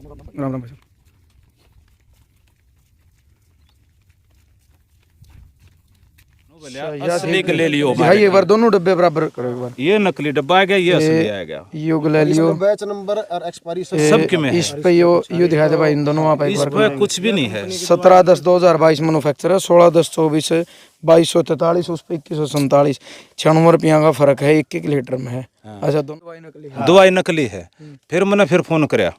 राम राम भाई साहब। असली का ले लियो भाई एक बार दोनों डब्बे बराबर करो एक बार। ये नकली डब्बा आ गया, ये असली आ गया। युग ले लियो बैच नंबर और एक्सपायरी सबके में है। इस पे यो दिखा दे भाई इन दोनों आप एक इस बार। पे कुछ भी नहीं है। 17/10/2022 मैन्युफैक्चर है, 16/10/24 है, 2243 उस पे 2147, 96 रुपया का फर्क है, 1 लीटर में है। अच्छा दोनों दवाई नकली है। दवाई नकली है। फिर मैंने फिर फोन कराया,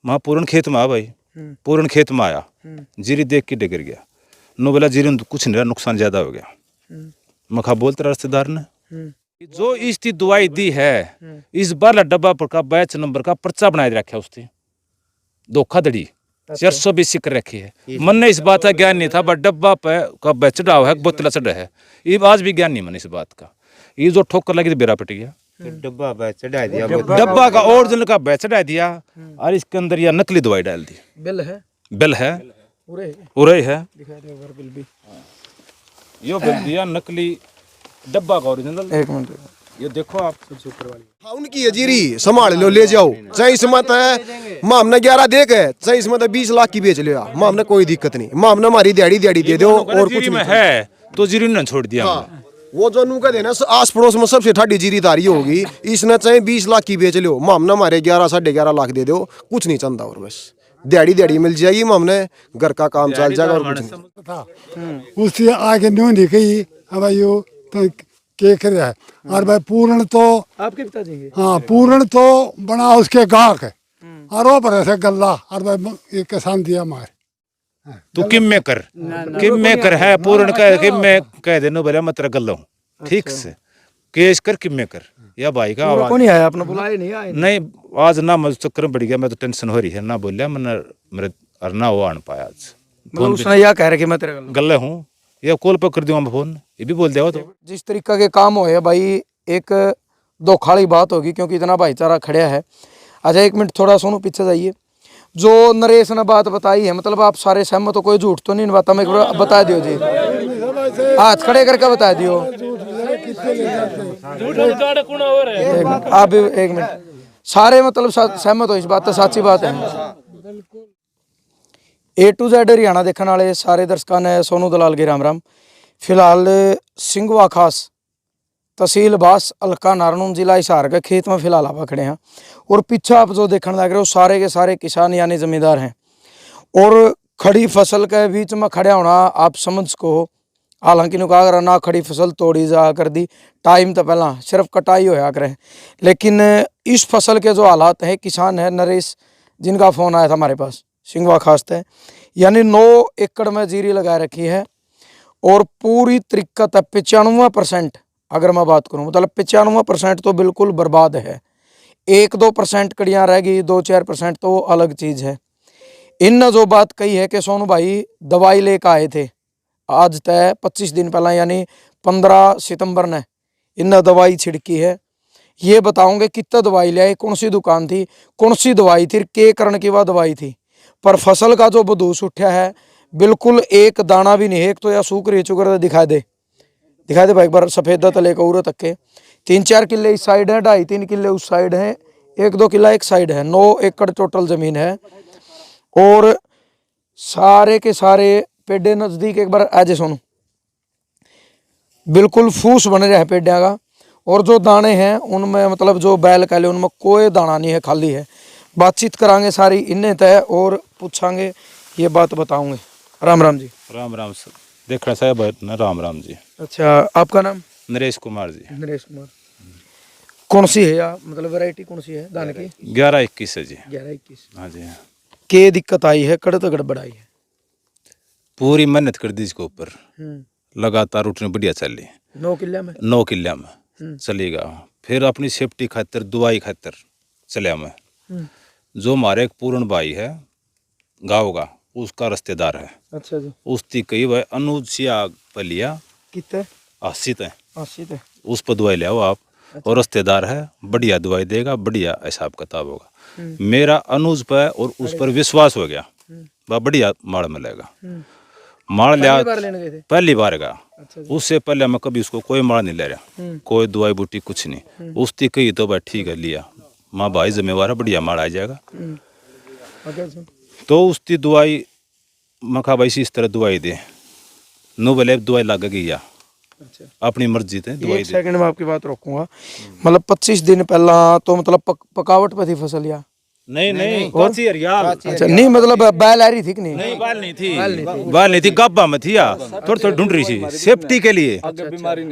वहाँ पूर्ण खेत में आ भाई, पूर्ण खेत में आया, जीरी देख के डिगर गया। नो बोला जीरी में कुछ नहीं रहा, नुकसान ज्यादा हो गया। मखा बोलते रहा रिश्तेदार ने, जो इसकी दवाई दी है इस बार डब्बा पर का बैच नंबर का पर्चा बनाए रखा उसने, धोखाधड़ी 420 कर रखी है। मन ने इस बात का ज्ञान नहीं था, बट डब्बा पे का बैच चढ़ा है, बोतला चढ़ा है, ये आज भी ज्ञान नहीं मन इस बात का। ये जो ठोकर लगी तो बेरा पिट गया। डब्बा बैच चढ़ा दिया, डब्बा का ओरिजिनल का बैच चढ़ा दिया और इसके अंदर यह नकली दवाई डाल दी। बिल है, बिल है, पूरे है, यो बिल दिया नकली डब्बा का ओरिजिनल। एक मिनट ये देखो आप, हाँ उनकी है जीरी, संभाल लो ले जाओ, चाहे इसमत है माँ हमने 11 दे के, चाहे इसमत है 20 लाख की बेच लिया, माँ हमने कोई दिक्कत नहीं, माँ हमने हमारी दिहाड़ी दे दो और कुछ में नहीं है तो जीरी ने छोड़ दिया। हाँ, वो जो नू का देना आस पड़ोस में सबसे ठाडी जीरी तारी होगी, इसने चाहे 20 लाख की बेच लो, माँ हमने हमारे 11 साढ़े 11 लाख दे दो, कुछ नहीं चंदा और बस दिहाड़ी मिल जाएगी, माँ हमने घर का काम चल जाएगा और कुछ नहीं। उससे आगे न्यू नहीं गई। अब यो तो के कर रहा है और भाई पूर्ण तो आपके पिताजी के। हाँ पूर्ण तो बना उसके गाहक है और वो पर ऐसे गल्ला और भाई एक किसान दिया मार तू किम में कर है पूर्ण का किम में कह देनो बोला मत गल्ला हूँ ठीक से केस कर किम में कर या भाई का आवाज कौन आया अपना बुलाए नहीं आए नहीं आज ना मैं चक्कर में बढ़ गया, मैं तो टेंशन हो रही है ना बोलिया मैंने मेरे और ना वो आन पाया आज मतलब उसने यह कह रहे कि मैं तेरे गल्ले हूँ या कॉल पर कर दूंगा फोन, ये भी बोल दिया तो जिस तरीका के काम हो है भाई एक धोखाड़ी बात होगी क्योंकि इतना भाईचारा खड़ा है। अच्छा एक मिनट थोड़ा सुनो पीछे जाइए। जो नरेश ने बात बताई है मतलब आप सारे सहमत हो, कोई झूठ तो नहीं बात में बता दियो जी, हाथ खड़े करके बता दियो। आप एक मिनट सारे मतलब सहमत हो इस बात, तो सच्ची बात है। A to Z हरियाणा देखने वाले सारे दर्शकों ने सोनू दलाल के राम राम। फिलहाल सिंघवा खास तहसील बास हल्का नारनून जिला हिसार के खेत में फिलहाल आप खड़े हैं और पीछे आप जो देखने लग रहे हो सारे के सारे किसान यानी जमींदार हैं और खड़ी फसल के बीच में खड़ा होना आप समझ को। हालांकि कहा अगर ना खड़ी फसल तोड़ी जा कर दी टाइम तो पहला सिर्फ कटाई होया करे, लेकिन इस फसल के जो हालात हैं किसान है नरेश जिनका फ़ोन आया था हमारे पास सिंघवा खास थे, यानी 9 एकड़ में जीरी लगा रखी है और पूरी तरीका 95% अगर मैं बात करूं मतलब 95% तो बिल्कुल बर्बाद है। 1-2% कड़ियाँ रह गई, 2-4% तो अलग चीज़ है। इन जो बात कही है कि सोनू भाई दवाई लेकर आए थे आज तय 25 दिन पहला यानी 15 सितंबर ने इन दवाई छिड़की है। ये बताऊंगे कितना दवाई ले आए, कौन सी दुकान थी, कौन सी दवाई थी, के करण की वह दवाई थी, पर फसल का जो बदूस उठा है बिल्कुल एक दाना भी नहीं है। एक तो या सूख रही चुकर दिखा दे भाई एक बार सफेदा तले का उरो तक के 3-4 किले इस साइड है, 2.5-3 किले उस साइड है, 1-2 किला एक साइड है, 9 एकड़ टोटल जमीन है और सारे के सारे पेड़े नजदीक एक बार आज सुनो बिल्कुल फूस बन रहा है पेड़िया का और जो दाने हैं उनमें मतलब जो बैल कहले उनमें कोई दाना नहीं है, खाली है। बातचीत करांगे सारी इन्हें तय और पूछांगे ये बात बताऊंगे। राम राम जी। राम राम देखना साहब राम राम जी। अच्छा आपका नाम? नरेश कुमार जी। नरेश कुमार। कौन सी है या मतलब वैरायटी कौन सी है दाने की? 11-21 है जी। 11-21। हाँ जी। के दिक्कत आई है, कड़ तो गड़बड़ आई है? पूरी मेहनत कर दी इसके ऊपर, लगातार उठने बढ़िया चली 9 किले में 9 किले में चलेगा। फिर अपनी सेफ्टी खातर दवाई खातर चलिया मैं, जो हमारे एक पूर्ण भाई है गाँव का उसका रिश्तेदार है। अच्छा जी। उसकी कई वह अनुज सिया पर लिया कितने 80 थे 80 थे उस पर दवाई ले आओ आप। अच्छा। और रिश्तेदार है बढ़िया दवाई देगा, बढ़िया हिसाब किताब होगा। मेरा अनुज पर और उस पर विश्वास हो गया, वह बढ़िया माड़ मिलेगा। माड़ लिया पहली बार का। अच्छा। उससे पहले मैं कभी उसको कोई माड़ नहीं ले रहा, कोई दवाई बूटी कुछ नहीं। उसकी कही तो भाई ठीक है लिया, माँ भाई जिम्मेवार है, बढ़िया माड़ आ जाएगा। तो उसकी दवाई मखा भाई इस तरह दवाई दे नो बोले दवाई लग गई या अपनी मर्जी से दवाई एक दे। सेकंड में आपकी बात रोकूंगा। मतलब 25 दिन पहला तो मतलब पकावट पे थी फसल या नहीं नहीं कौची यार अच्छा नहीं मतलब बैल आ रही थी कि नहीं? नहीं बाल नहीं थी बाल नहीं थी गब्बा में थी या थोड़ी थोड़ी ढूंढ रही थी सेफ्टी के लिए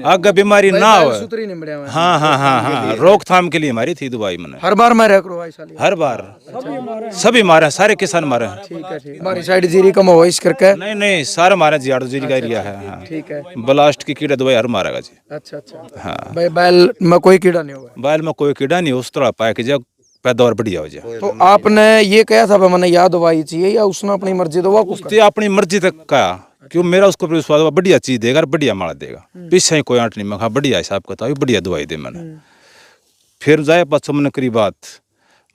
आगे बीमारी ना हो। सूत्री नहीं बढ़िया हाँ हाँ हाँ हाँ रोकथाम के लिए मारी थी दवाई मैंने हर बार मारे करो भाई साली। हर बार सभी मारे सारे किसान मारे। ठीक है ठीक है। हमारी साइड जीरी कम हो इस करके। नहीं नहीं सारे मारे जी 8 का एरिया है। हाँ ठीक है। ब्लास्ट की कीड़ा दवाई हर मारेगा जी। अच्छा अच्छा। हाँ भाई बैल में कोई कीड़ा नहीं होगा। बैल में कोई कीड़ा नहीं उस तरह पाया कि जब पैदावार बढ़िया हो जाए। तो आपने ये कहा था मैंने याद दवाई चाहिए या उसने अपनी मर्जी दवा कुछ उसने अपनी मर्जी तक का क्यों मेरा उसको विश्वास हुआ बढ़िया चीज देगा और बढ़िया माल देगा पीछे ही कोई आंट नहीं मैं बढ़िया हिसाब का बढ़िया दवाई दे मैंने। फिर जाए पास मैंने करी बात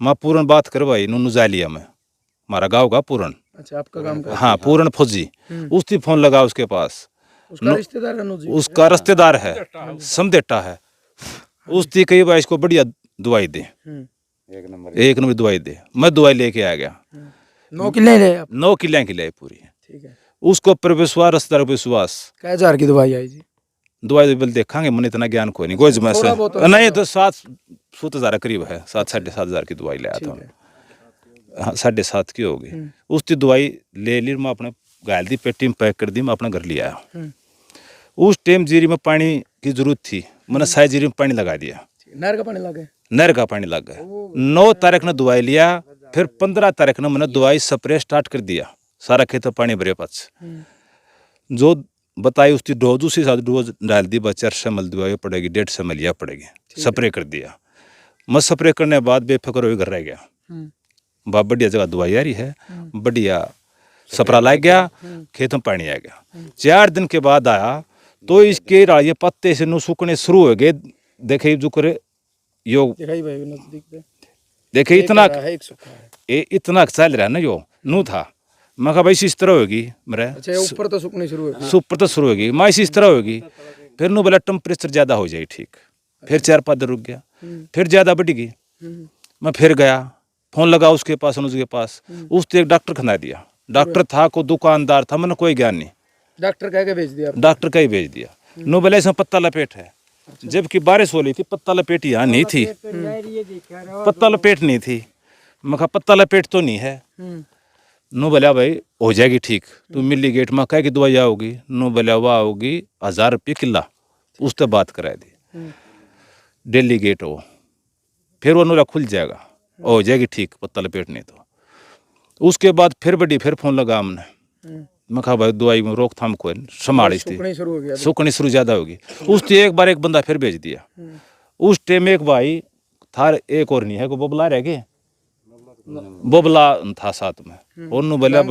मैं पूरन बात करवाई नूनू जा लिया मैं हमारा गाँव का पूरन। अच्छा आपका काम का। हाँ पूरन फौजी उसकी फोन लगा उसके पास उसका रिश्तेदार है अनुज जी? उसका रिश्तेदार है समझेटा है उसकी कई बार इसको बढ़िया दवाई दे एक नंबर दवाई दे। मैं दवाई लेके आ गया 9 किले ले आप? 9 किले की लाई पूरी ठीक है। उसको पर विश्वास रिश्तेदार पर विश्वास। क्या 1000 की दवाई आई जी? दवाई बिल देखेंगे मैंने इतना ज्ञान कोई नहीं गोज में से नहीं तो 7,000 करीब है 7,500 की दवाई ले आया था। हाँ 7,500 की होगी उसकी दवाई ले ली मैं अपने घायल दी पेटी में पैक कर दी मैं अपना घर ले आया। उस टाइम जीरी में पानी की जरूरत थी मैंने सारी जीरी में पानी लगा दिया। नहर का पानी लगे? नहर का पानी लग गया। 9 तारीख ने दवाई लिया फिर 15 तारीख ने मैंने दवाई स्प्रे स्टार्ट कर दिया सारा खेत में पानी भरे पास जो बताई उसकी डोज उसी साथ डोज डाल दी 400 ml दवाई पड़ेगी 150 ml लिया पड़ेगी स्प्रे कर दिया। मैं स्प्रे करने के बाद बेफिक्र हो घर रह गया बाप बढ़िया जगह दवाई आ रही है बढ़िया स्प्रा लग गया खेत में पानी आ गया। 4 दिन के बाद आया तो इसके ये पत्ते से सूखने शुरू हो गए देखे जो करे योग दिखाई भाई नजदीक पे देखे इतना है एक सूखा है। इतना चल रहा है ना जो नू था मैं कहा भाई इस तरह होगी मेरे अच्छा ऊपर तो सूखनी शुरू हो गई। सुपर तो शुरू होगी मैं इस तरह होगी फिर नू बोला टेम्परेचर ज्यादा हो जाए ठीक फिर 4-5 दिन रुक गया फिर ज्यादा बढ़ गई मैं फिर गया फोन लगा उसके पास उसके पास उसने एक डॉक्टर खना दिया डॉक्टर था को दुकानदार था मैंने कोई ज्ञान नहीं डॉक्टर कह के भेज दिया? डॉक्टर का ही भेज दिया। नो बोले इसमें पत्ता लपेट है जबकि बारिश हो रही थी पत्ता लपेट यहाँ नहीं थी पत्ता लपेट नहीं थी मैं कहा पत्ता लपेट तो नहीं है। नो बोला भाई हो जाएगी ठीक तू मिली गेट में कह की दवाई आओगी नो बोला वह आओगी 1000 रुपये किला उससे बात करा दी डेली गेट हो फिर वो नूरा खुल जाएगा हो जाएगी ठीक पत्ता लपेटने तो। उसके बाद फिर बड़ी फिर फोन लगा हमने मैं कहा भाई दवाई में रोकथाम को संभाली थी सूखनी शुरू ज्यादा होगी उसने एक बार एक बंदा फिर भेज दिया। उस टाइम एक भाई था एक और नहीं है को बोबला रह गए बोबला था साथ में और नु बोला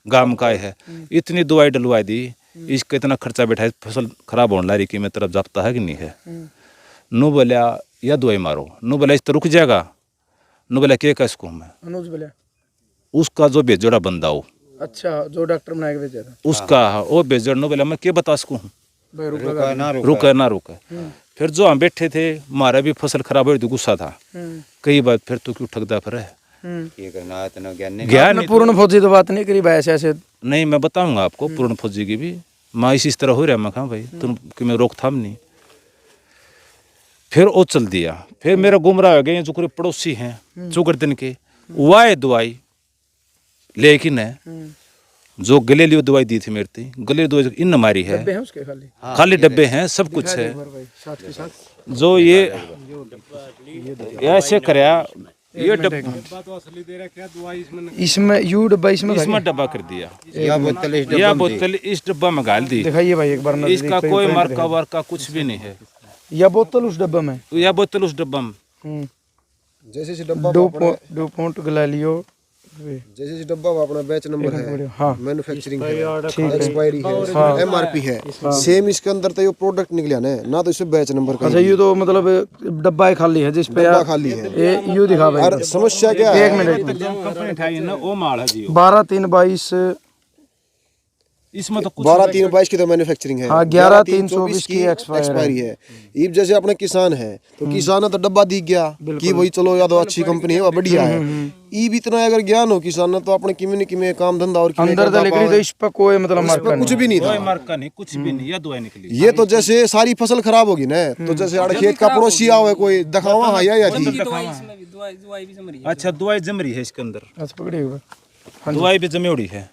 गाम का है इतनी दवाई डलवाई दी इसका इतना खर्चा बैठा फसल खराब होने ला रही कि मैं तरफ जापता है कि नहीं है। नु बोला या दवाई मारो नु बोला इस तो रुक जाएगा नु बोला क्या इसको मैं अनुज बोला उसका जो बेजोड़ा बंदा हो अच्छा जो डॉक्टर बना के भेजा था उसका वो बेजोड़ नो बोला मैं क्या बता सकूँ भाई रुका ना रुका। फिर जो हम बैठे थे हमारा भी फसल खराब हो तो गुस्सा था कई बार फिर तो क्यों ठगदा फिर ज्ञान पूर्ण फौजी तो बात नहीं करी भाई ऐसे नहीं मैं बताऊंगा आपको पूर्ण फौजी की भी मैं इस तरह हो रहा मैं कहा भाई तुम कि मैं रोकथाम नहीं। फिर वो चल दिया फिर मेरा गुमराह हो गए जो कोई पड़ोसी हैं चौकर दिन के वाह दवाई लेकिन है जो गले लियो दवाई दी थी मेरे थी गले दवाई इन हमारी है उसके खाली डब्बे हैं सब कुछ है जो ये ऐसे कराया ये डब्बा इसमें यू डब्बा इसमें डब्बा कर दिया या बोतल इस डब्बा में गाल दी दिखाइए भाई एक बार इसका कोई मार्का वार्का कुछ भी नहीं है या बोतल उस डब्बा में या बोतल उस डब्बा में जैसे डब्बा दो पॉइंट गला लियो जैसे डब्बा अपना बैच नंबर है हाँ मैन्युफैक्चरिंग है एक्सपायरी है एमआरपी है सेम इसके अंदर तो ये प्रोडक्ट निकला ना तो इसमें बैच नंबर का अच्छा ये तो मतलब डब्बा ही खाली है जिस पे डब्बा खाली है ये यू दिखा भाई और समस्या क्या है एक मिनट कंपनी उठाई ना वो माल है जी 12/3/22 इसमें तो कुछ 12/3/22 की तो मैन्युफैक्चरिंग है। हाँ, 11/3/24 की एक्सपायरी है। ये जैसे अपने किसान है तो किसान ने तो डब्बा दी गया कि वही चलो या तो अच्छी कंपनी है, वह बढ़िया है। ई भी इतना अगर ज्ञान हो किसान ने तो अपने किमी काम धंधा और अंदर तो निकली तो इस पर कोई मतलब मार्का कुछ भी नहीं कोई था। मार्का नहीं, कुछ भी नहीं, यह दवाई निकली। ये तो जैसे सारी फसल खराब होगी ना, तो जैसे आड़े खेत का पड़ोसी हुआ कोई दिखावा है या थी। अच्छा दवाई जम रही है इसके अंदर, अच्छा पकड़े हुए। दवाई भी जमी उड़ी है।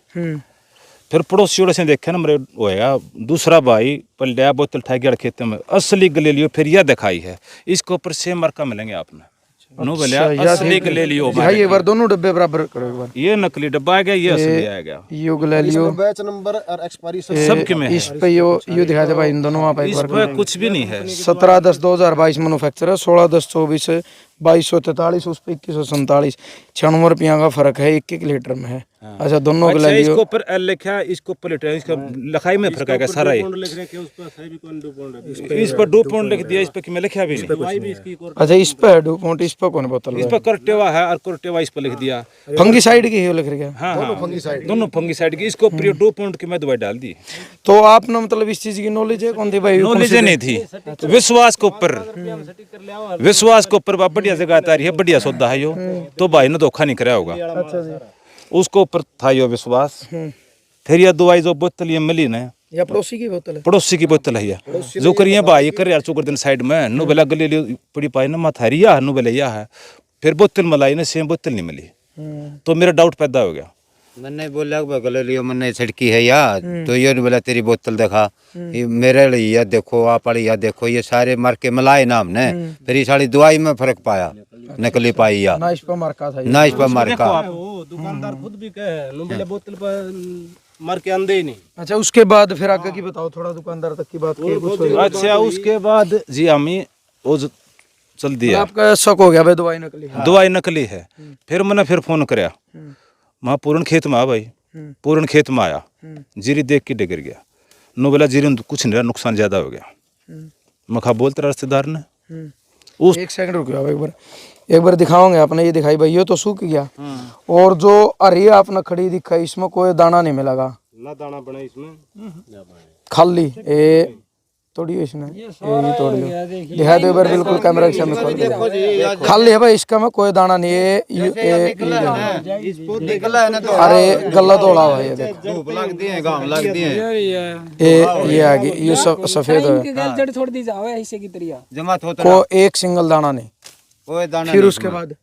फिर पड़ोसियों से देखे ना मेरे होया दूसरा भाई पल्लिया बोतल ठा गया खेत में असली गलेलियो, फिर यह दिखाई है इसके ऊपर सेम मार्का मिलेंगे आपने। नो बोलिया असली गलेलियो भाई एक बार दोनों डब्बे बराबर करो एक बार। ये नकली डब्बा आ गया, ये असली आ गया, यो गलेलियो बैच नंबर और एक्सपायरी सबके में है। इस पे यो दिखा दे भाई इन दोनों वहाँ पे एक इस बार। पर कुछ भी नहीं है। 17/10/2022 मैन्युफैक्चर है, 16/10/24 2243, उस पर 2147, 96 रुपया का फर्क है, 1 लीटर में है। अच्छा दोनों अच्छा गलेलियो इसके ऊपर एल लिखा है, इसके ऊपर लिखा है, इसका लिखाई में फर्क है सारा। ये इस पर 2 पॉइंट लिख दिया, इस पर कि मैं लिखा भी नहीं। अच्छा इस पे है 2 पॉइंट, इस पे कौन बोतल इस पर करटेवा है और करटेवा इस पर लिख दिया। फंगीसाइड की है लिख रहा है। हाँ दोनों फंगीसाइड की, इसके ऊपर 2 पॉइंट की मैं दवाई डाल दी। तो आपने मतलब इस चीज की नॉलेज है कौन थी भाई? नॉलेज नहीं थी, विश्वास के ऊपर, विश्वास के ऊपर बढ़िया जगह आ रही है, बढ़िया सौदा है यो, तो भाई ने धोखा नहीं कराया होगा। अच्छा जी। उसके ऊपर था यो विश्वास। फिर यह दवाई जो बोतल ये मिली ना, या पड़ोसी की बोतल है? पड़ोसी की बोतल है ये, जो करिए भाई कर यार चुकर दिन साइड में नु बेला गले पड़ी पाई ना माथारिया नु बेला या है। फिर बोतल मलाई ना सेम बोतल नहीं मिली, तो मेरा डाउट पैदा हो गया। मैंने बोला गले लियो मैंने छिड़की है यार, तो ये बोला तेरी बोतल देखा, ये मेरे लिए यह देखो आप यह देखो, ये सारे मार के मिलाए ना हमने, फिर ये सारी दवाई में फर्क पाया, नकली पाई या ना इस पर मार्का था, ना इस पर मार्का। दुकानदार खुद भी कहे बोतल पर मार के आंदे ही नहीं। अच्छा उसके बाद फिर आगे की बताओ, थोड़ा दुकानदार तक की बात की कुछ हुई? अच्छा उसके बाद जी हमें वो चल दिया, आपका शक हो गया भाई दवाई नकली है? दवाई नकली है। फिर मैंने फिर फोन कराया, मैं पूर्ण खेत में आ भाई, पूर्ण खेत में आया, जीरी देख के डिगर गया। नो बोला जीरी में कुछ नहीं रहा, नुकसान ज्यादा हो गया। मैं खा बोलते रिश्तेदार ने उस 1 सेकंड रुको एक बार दिखाओगे आपने? ये दिखाई भाई, ये तो सूख गया, और जो अरे आपने खड़ी दिखा इसमें कोई दाना नहीं मिलेगा ना, दाना बना इसमें खाली ए तोड़ी इसने ये तोड़ लो, दिखा दो एक बार बिल्कुल कैमरा के सामने खोल के। खाली है भाई, इसका में कोई दाना नहीं है। अरे गला तोड़ा हुआ है, ये देखो धूप लगती है, घाम लगती है, ये आ गई, ये सफेद है, जड़ छोड़ दी जाओ ऐसे की तरिया जमा होता को एक सिंगल दाना नहीं। कोई दाना फिर नहीं।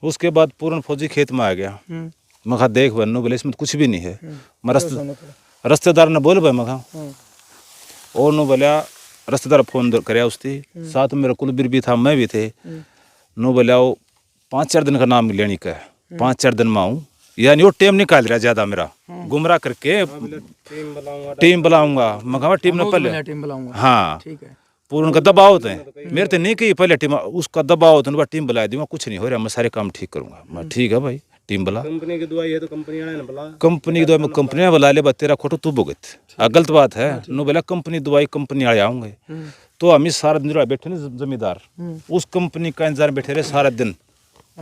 उसके बाद पूर्ण फौजी खेत में आ गया। मैं कहा देख बनो बोले इसमें कुछ भी नहीं है। मैं रिश्तेदार ने बोल भाई मैं कहा, और नो बोलिया रिश्तेदार फोन कराया उसकी साथ में मेरा कुलबीर भी था, मैं भी थे। नो बोलिया वो 5-4 दिन का नाम लेने का है, 5-4 दिन में आऊँ, यानी वो टाइम निकाल रहा ज्यादा मेरा, गुमराह करके टीम बुलाऊंगा। मैं कहा टीम ने पहले टीम बुलाऊंगा, हाँ ठीक है। पूर्ण का दबाव होते हैं मेरे तो नहीं कही पहले टीम, उसका दबाव होता है, टीम बुला दी, मैं कुछ नहीं हो रहा, मैं सारे काम ठीक करूंगा। मैं ठीक है भाई टीम बुला, कंपनी की दवाई है तो कंपनी वाले ने बुला, कंपनी की दवाई में कंपनी बुला ले, तेरा खोटो तू भुगत, गलत बात है। नो बोला कंपनी दवाई कंपनी वाले आऊंगे, तो हम सारा दिन बैठे ना जमींदार, उस कंपनी का इंतजार बैठे रहे सारा दिन,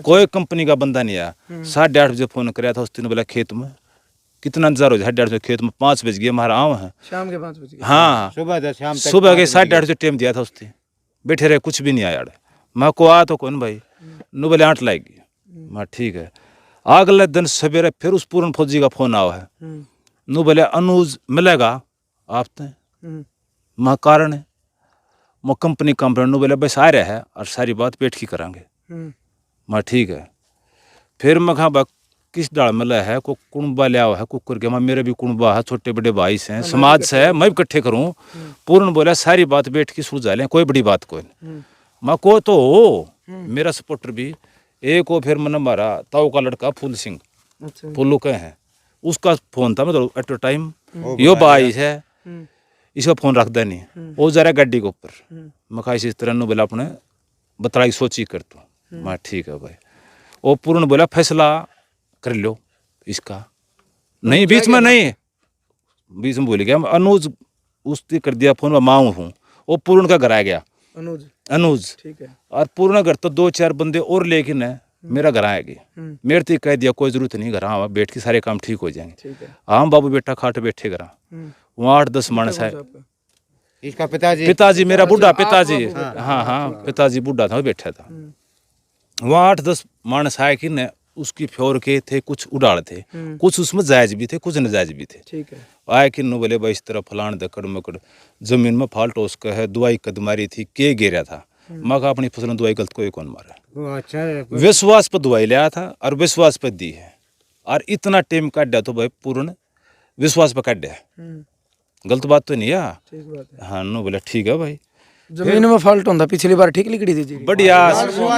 कोई कंपनी का बंदा नहीं आया। 8:30 बजे फोन कराया था उस दिन, बोला खेत में कितना इंतजार हो जाए, 8:30 बजे खेत में 5 बज गए हमारा आव है, शाम के 5 बजे। हाँ सुबह शाम तक सुबह के 8:30 बजे टाइम दिया था उसने, बैठे रहे कुछ भी नहीं आया। मैं को आ तो कौन भाई, नो बोले 8 लाएगी। मैं ठीक है। अगले दिन सवेरे फिर उस पूर्ण फौजी का फोन आया है, नो बोले अनुज मिलेगा आपने? मैं कारण है मैं कंपनी नो बोले बस आ रहा है और सारी बात बैठ की करांगे। मैं ठीक है। फिर मैं कहा किस डाल मिला है, को कुणबा लिया है कुकर के, मैं मेरे भी कुणबा है, छोटे बड़े भाई से समाज से है, मैं भी इकट्ठे करूँ। पूर्ण बोला सारी बात बैठ की सुलझा लें, कोई बड़ी बात कोई। मैं को तो हो मेरा सपोर्टर भी एक को, फिर मैंने मारा ताऊ का लड़का फूल सिंह, फूलू के हैं, उसका फोन था, मतलब एट टाइम यो भाई है, इसका फोन रखता नहीं, वो जा रहा गाड़ी के ऊपर। मैं कहा इस तरह बोला अपने बतलाई सोची कर तू। मैं ठीक है भाई। वो पूर्ण बोला फैसला कर लो इसका, नहीं बीच में नहीं, बीच में बोल गया। अनुज उसने कर दिया फोन, मैं माँ हूँ, वो पूर्ण का घर आ गया, अनुज, ठीक है। और पूर्ण घर तो 2-4 बंदे और लेकिन है, मेरा घर आएगी। मेरे तो कह दिया कोई जरूरत नहीं, घर आवा बैठ के सारे काम ठीक हो जाएंगे। ठीक है। हाँ बाबू बेटा खाट बैठे घर, वहाँ 8-10 मानस है। इसका पिताजी पिताजी मेरा बूढ़ा पिताजी, हाँ हाँ पिताजी बूढ़ा था, वो बैठा था। वहाँ 8-10 मानस आए कि न उसकी फ्योर के थे, कुछ उड़ाड़ थे, कुछ उसमें जायज भी थे, कुछ नजायज भी थे। ठीक है। आए कि नो बोले भाई इस तरह फलान दकड़ मकड़ जमीन में फाल्ट उसका है, दवाई कदमारी थी, के गिरा था। मैं कहा अपनी फसल में दवाई गलत कोई कौन मारा। अच्छा विश्वास पर दवाई लिया था और विश्वास पर दी है, और इतना टाइम काटा तो भाई पूर्ण विश्वास पर काटा है। गलत बात तो नहीं है। ठीक बात है। हाँ नो बोला ठीक है भाई। जमीन में फॉल्ट होता, पिछली बार ठीक लिखड़ी थी जी। बढ़िया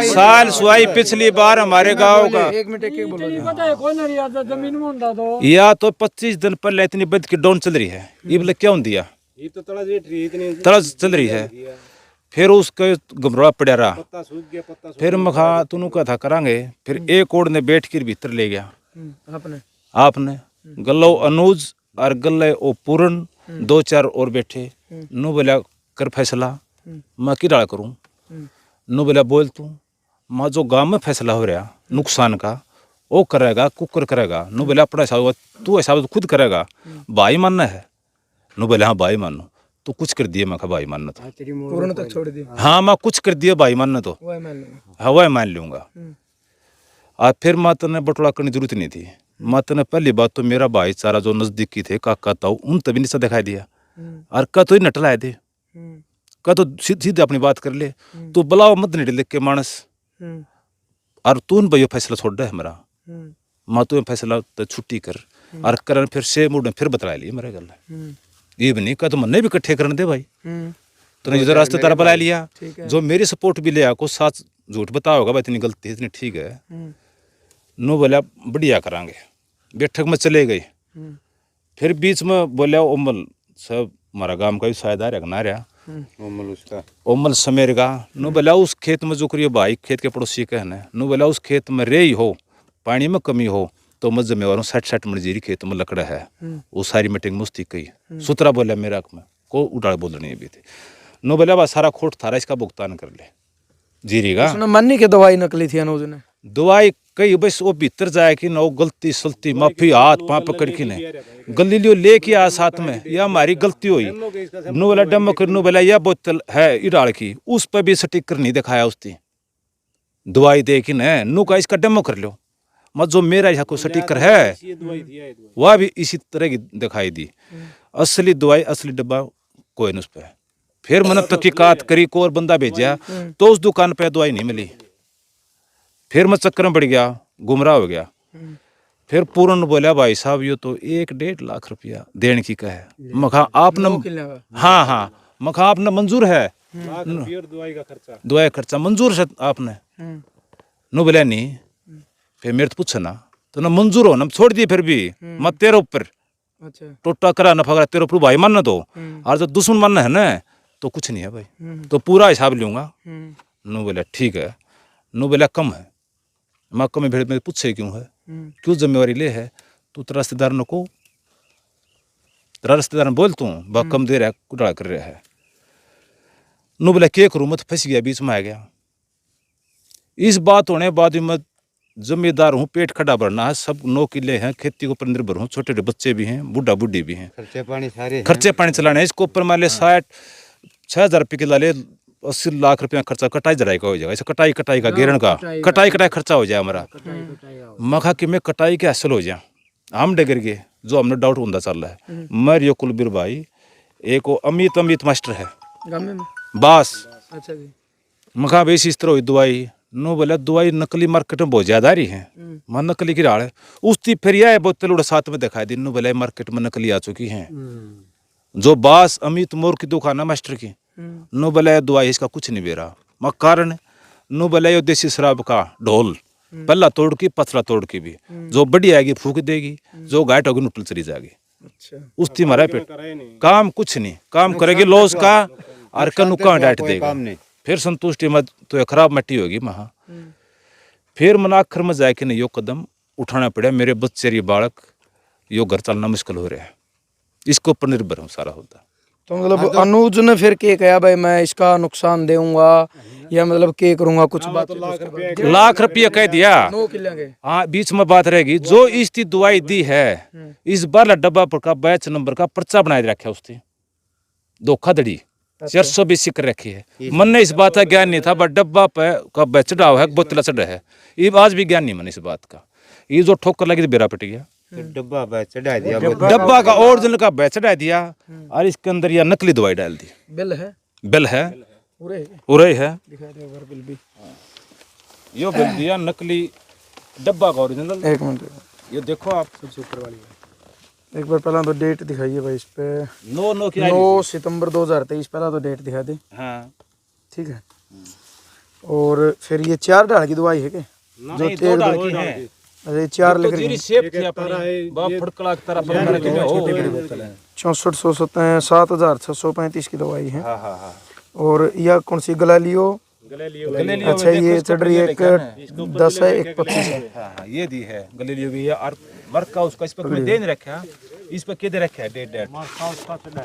साल सुहाई पिछली बार हमारे गांव का। एक मिनट एक बोलो जी। पता है कौन नहीं आता जमीन में होता तो या तो 25 दिन पहले इतनी बद की डाउन चल रही है, ये बोले क्या दिया ये तो तड़ा जेठ रही इतनी तरस चल रही है। फिर उसके घबरा पड़ा रहा। पत्ता सूख गया, पत्ता सूख फिर मखा तूने कहा था करांगे। फिर एक ओड़ ने बैठ कर भीतर ले गया आपने गल्लो अनुज और गल्ले ओ पूर्ण 2-4 और बैठे। नु बोला कर फैसला, मैं की डाल करूं। नु बोला बोल तू, मैं जो गांव में फैसला हो रहा नुकसान का वो करेगा कुकर करेगा। नु बोला अपना हिसाब तू हिसाब तो खुद करेगा, भाई मानना है। नु बोला हाँ भाई मानो, तो कुछ कर दिया। मैं कहा भाई मानना तो पूर्ण तक छोड़ दी। हाँ मैं कुछ कर दिया भाई मानना तो वही मान लो। हाँ वह मान लूंगा। और फिर माता ने बटोला करने की जरूरत नहीं थी। माता ने पहली बात तो मेरा भाईचारा जो नजदीकी थे काका ताऊ उन तभी नहीं दिखाई दिया, और का तो ही नट लाए दे, का तो सीधे अपनी बात कर ले। तो बुलाओ मत नहीं लिख के मानस, और तू भाई फैसला छोड़ दे हमारा। माँ तो फैसला तो छुट्टी कर और करन फिर से मुड़ फिर बतला लिए मेरे गल ये भी नहीं का तो मन भी इकट्ठे करने दे भाई। तो जो रास्ते तारा बुला लिया, जो मेरी सपोर्ट भी ले को साथ झूठ बता होगा भाई इतनी गलती इतनी ठीक है। नो बोला बढ़िया करांगे। बैठक में चले गए। फिर बीच में बोला ओमल सब हमारा गांव का भी शायद आ रहा ओमल समेर का। नो बोला उस खेत में जो करिए भाई खेत के पड़ोसी कहना। नो बोला उस खेत में रे ही हो पानी में कमी हो तो मैं जिम्मेवार हूँ। 60 मंजीरी खेत में लकड़ा है, वो सारी मीटिंग मुस्ती कही। सुतरा बोला मेरा हक में को उड़ा बोल रही भी थे। नो बोला बस सारा खोट थारा इसका भुगतान कर ले जीरी का। उसने मन्नी के दवाई नकली थी अनुज ने। दवाई कई बस वो भीतर जाए कि ना गलती सलती माफी हाथ पाँव पकड़ के नहीं गली लियो लेके आ साथ में, यह हमारी गलती हुई। नो बोला डम कर नो बोला यह बोतल है इडाल की, उस पर भी स्टिकर नहीं दिखाया उसकी दवाई दे कि न नु का इसका डेमो कर लो। मत जो मेरा यहाँ को स्टिकर है वह भी इसी तरह की दिखाई दी। असली दवाई असली डब्बा कोई न उस पर। फिर मैंने तहकीकात करी को और बंदा भेजा तो उस दुकान पे दवाई नहीं मिली। फिर मैं चक्कर में पड़ गया, गुमराह हो गया। फिर पूर्ण बोला भाई साहब ये तो 1-1.5 लाख रुपया देने की कहे। मखा आपने हाँ हाँ मखा आपने मंजूर है दवाई खर्चा मंजूर है आपने। नो बोला नहीं। फिर मेरे तो पूछा ना तो ना मंजूर हो ना छोड़ दिए। फिर भी मत तेरे ऊपर टोटा करा न फकरा तेरे ऊपर भाई मानना तो, और जो दुश्मन मानना है ना तो कुछ नहीं है भाई, तो पूरा हिसाब लूंगा। नो बोला ठीक है। नो बोला कम है। मैं कम भेड़ में पूछे क्यों है, क्यों जिम्मेवारी ले है। तो तेरा रिश्तेदार न को तेरा रिश्तेदार बोल तू बा कम दे रहा है कुड़ा कर रहा है। नो बोला क्या करूँ, मैं तो फंस गया बीच में आ गया। इस बात होने बाद मैं जिम्मेदार हूँ, पेट खड़ा भरना है, सब 9 किले हैं, खेती के ऊपर निर्भर हूँ, छोटे छोटे बच्चे भी हैं, बूढ़ा बूढ़ी भी हैं, खर्चे पानी चलाने हैं। इसके ऊपर मान ले 60-6,000 रुपये के लाले 80 लाख रुपया खर्चा कटाई जराई का हो जाएगा। ऐसे कटाई का गेरण का कटाई खर्चा हो जाए हमारा। मखा कि मैं कटाई के हासिल हो जाए हम डगर गए जो हमने डाउट होता चल रहा है। मर यो कुलबीर भाई एक अमित मास्टर है बस। अच्छा जी। मखा बेसी इस तरह हुई दवाई। नो बोला दवाई नकली मार्केट में बहुत ज्यादा आ रही है, मैं नकली की राड़ है उसकी फिर यह बोतल उड़ा साथ में दिखाई दी। नो बोला मार्केट में नकली आ चुकी है जो बास अमित मोर की दुकान है मास्टर की। नो बोला दवाई इसका कुछ नहीं बेरा मैं कारण। नो बोला यो देसी शराब का ढोल पल्ला तोड़ की पथला तोड़ की भी जो बड़ी आएगी फूक देगी, जो घाट होगी नुटल चली जाएगी। उसकी मारा पेट काम कुछ नहीं काम करेगी लॉस का और कनुका डांट देगा। फिर संतुष्टि मत तो खराब मट्टी होगी महा। फिर मन आखिर में जाके नहीं यो कदम उठाना पड़ा। मेरे बच्चे बालक यो घर चलना मुश्किल हो रहा है, इसके ऊपर निर्भर हूँ सारा होता। तो मतलब अनुज ने फिर के कहा भाई मैं इसका नुकसान दूंगा या मतलब के करूंगा कुछ बात लाख रुपया कह दिया। 9 किले के हाँ बीच में बात रहेगी जो इसकी दवाई दी है इस बार डब्बा पर का बैच नंबर का पर्चा बनाए रखा उसने धोखाधड़ी 420 कर रखी है। मन ने इस बात का ज्ञान नहीं था बट डब्बा पे का बैच चढ़ाव है बोतल चढ़ा है ये आज भी ज्ञान नहीं मन इस बात का। ये जो ठोकर लगी तो बेरा पिट गया। डब्बा बैच चढ़ा दिया डब्बा का ओरिजिनल का बैच चढ़ा दिया और इसके अंदर यह नकली दवाई डाल दी। बिल है बिल है पूरे है यो बिल दिया नकली डब्बा का ओरिजिनल। एक मिनट ये देखो आप एक बार पहला तो डेट दिखाइए भाई इस पे 9 सितंबर 2023 पहला तो डेट दिखा दे। हाँ ठीक है और फिर ये 4 डाल की दवाई है क्या जो नहीं, 2 डाल की है। अरे 4 लिख तेरी रही शेप थी अपनी बाप फड़कला की तरह पर के हो 64,735 की दवाई है। हाँ हाँ हाँ और यह कौन सी गलालियो अच्छा ये चढ़ रही है 10 है 1 25 है। हाँ ये दी है गलीलियो भी है और वर्क का उसका इस पर कोई दे नहीं रखा इस पर क्या दे रखा है डेट मार्क का उसका चढ़ा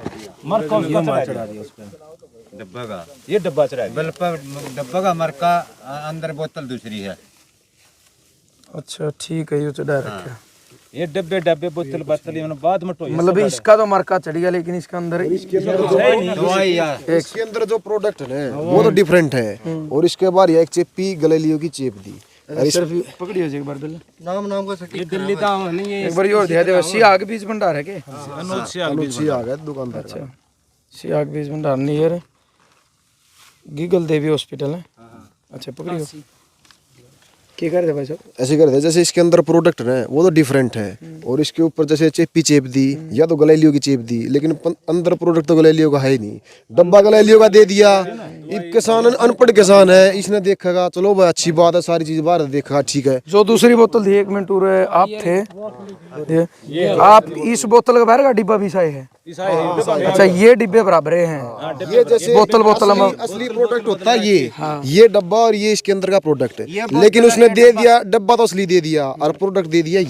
दिया उस पे डब्बा का ये डब्बा चढ़ा दिया। बल पर डब्बा का मरका अंदर बोतल दूसरी है। अच्छा ठीक है ये चढ़ा रखा है। ये डब्बे डब्बे बोतल बोतल बाद में टोई मतलब इसका तो मार्का चढ़ गया लेकिन इसके अंदर दवाई यार इसके अंदर जो प्रोडक्ट है ना वो तो डिफरेंट है और इसके बाद ये एक चेपी गलेलियो की चेप दी। पकड़ी हो जाए एक बार बिल नाम को ये दिल्ली दाम नहीं है एक बार और दिया दे सियाग बीज भंडार है के अनुच्छी आ गया दुकानदार का। अच्छा सियाग बीज भंडार नियर गीगल देवी हॉस्पिटल है। अच्छा पकड़ी हो क्या कर रहे थे भाई साहब ऐसे कर दे जैसे इसके अंदर प्रोडक्ट है वो तो डिफरेंट है और इसके ऊपर जैसे चेपी चेप दी या तो गलेलियो की चेप दी लेकिन अंदर प्रोडक्ट तो गलेलियो का है ही नहीं। डब्बा गलेलियो का दे दिया। एक किसान अनपढ़ किसान है इसने देखेगा चलो भाई अच्छी बात है सारी चीज बाहर देखा ठीक है। जो दूसरी बोतल थी 1 मिनट और आप थे आप इस बोतल के बाहर का डिब्बा भी सही है। अच्छा ये डिब्बे बराबर हैं ये जैसे बोतल असली प्रोडक्ट होता है ये डब्बा और ये इसके अंदर का प्रोडक्ट है लेकिन उसने दे दिया डब्बा तो असली दे दिया और प्रोडक्ट दे दिया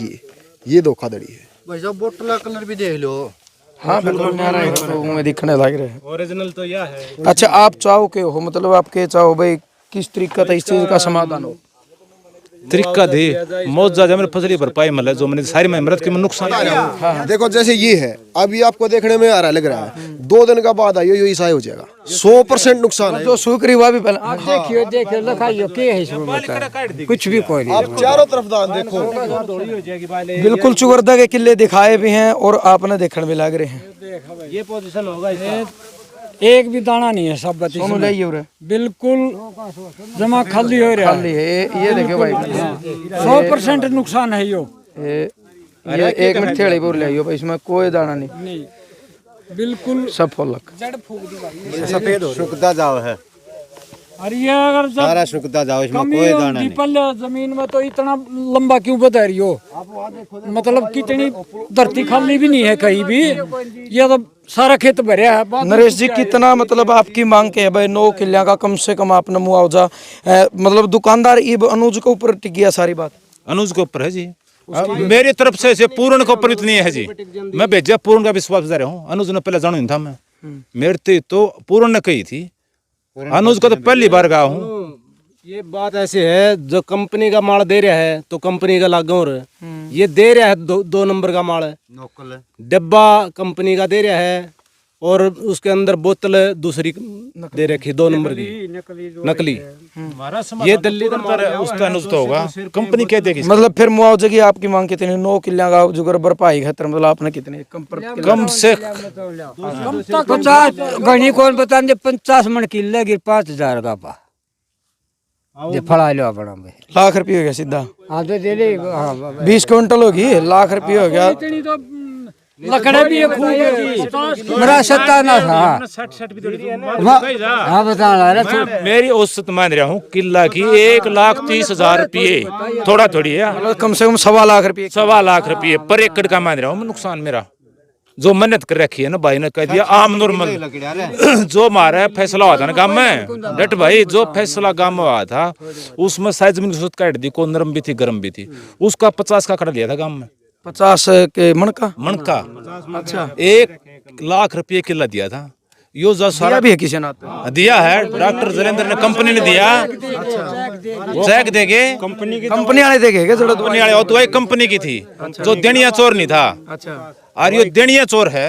ये धोखाधड़ी है। भाई साहब बोतल का कलर भी देख लो। हाँ बिल्कुल न्यारा है तो में दिखने लग रहे हैं। ओरिजिनल तो यह है। अच्छा आप चाहो के हो मतलब आप के चाहो भाई किस तरीका था इस चीज का समाधान हो तरीका दे मौत ज्यादा मेरे फसली भरपाई मतलब जो मैंने सारी मेहनत की नुकसान देखो जैसे ये है अभी आपको देखने में आ रहा लग रहा है 2 दिन का बाद आइयो ये ईसाई हो जाएगा 100% नुकसान है। जो सुकरी हुआ भी पहले आप देखियो लिखाइयो के है इसमें बता कुछ भी कोई नहीं। आप चारों तरफ दान देखो बिल्कुल चुगरदा के किले दिखाए भी हैं और आपने देखने भी लग रहे हैं। ये पोजीशन होगा इसका। एक भी दाना नहीं है सब बत्ती सोनू ले हो रहा है बिल्कुल जमा खाली हो रहा खाली है ये देखो भाई 100% नुकसान है यो ये 1 मिनट थेड़ी बोल ले भाई इसमें कोई दाना नहीं बिल्कुल सब फुलक सफेद हो सुखदा जाओ है और ये अगर जब सारा सुखदा जाओ इसमें कमी कोई दाना होगी नहीं। पल्ले जमीन में तो इतना लंबा क्यों बता रही हो मतलब कितनी धरती खाली भी नहीं है कहीं भी ये तो सारा खेत भरा है। नरेश जी कितना मतलब आपकी मांग के है भाई 9 किलिया का कम से कम आपने मुआवजा मतलब दुकानदार ये अनुज के ऊपर टिक गया सारी बात अनुज के ऊपर है जी मेरी तरफ से पूर्ण के ऊपर इतनी है जी मैं भेजा पूर्ण का विश्वास दे रहा हूँ अनुज ने पहले जाना नहीं था मैं मेरे तो पूर्ण ने कही थी अनुज को तो पहली बार गया हूँ। ये बात ऐसी है जो कंपनी का माल दे रहा है तो कंपनी का लागू और ये दे रहा है 2 नंबर का माल है डब्बा कंपनी का दे रहा है और उसके अंदर बोतल दूसरी दे रखी 2 नंबर की नकली। ये दिल्ली का माल है, उसका अनुज तो होगा कंपनी कह देगी मतलब फिर मुआवजे की आपकी मांग कितनी 9 किलिया का जुगर भरपाई खातर मतलब आपने कितने कम से 50 गणी कौन बता 50 मन किले गिर 5000 का पा ये फड़ा लो अपना लाख रुपये हो गया सीधा हाँ तो दे ले 20 क्विंटल होगी लाख रुपये हो गया। लकड़े भी मेरा सत्ता ना था हाँ बता रहा मेरी औसत मान रहा हूँ किला की 1,30,000 रुपये थोड़ा थोड़ी है मतलब कम से कम 1.25 लाख रुपये 1.25 लाख रुपये पर एकड़ का मान रहा हूँ मैं नुकसान मेरा जो मेहनत कर रखी है ना भाई ने कह दिया आम नॉर्मल जो हमारा फैसला हुआ था ना गांव में डट भाई जो फैसला गांव में हुआ था उसमें शायद जमीन की काट दी को नरम भी थी गर्म भी थी उसका 50 का खड़ा लिया था गांव में 50 के मन का अच्छा 1 लाख रुपये किला दिया था यो जो दिया सारा भी है किसी ने आता दिया है, डॉक्टर जलेंद्र ने कंपनी ने दिया, चेक देंगे कंपनी वाले देखे क्या जरूरत कंपनी वाले, और तो वही कंपनी की थी, जो देनिया चोर नहीं था, अच्छा और ये देनिया चोर है।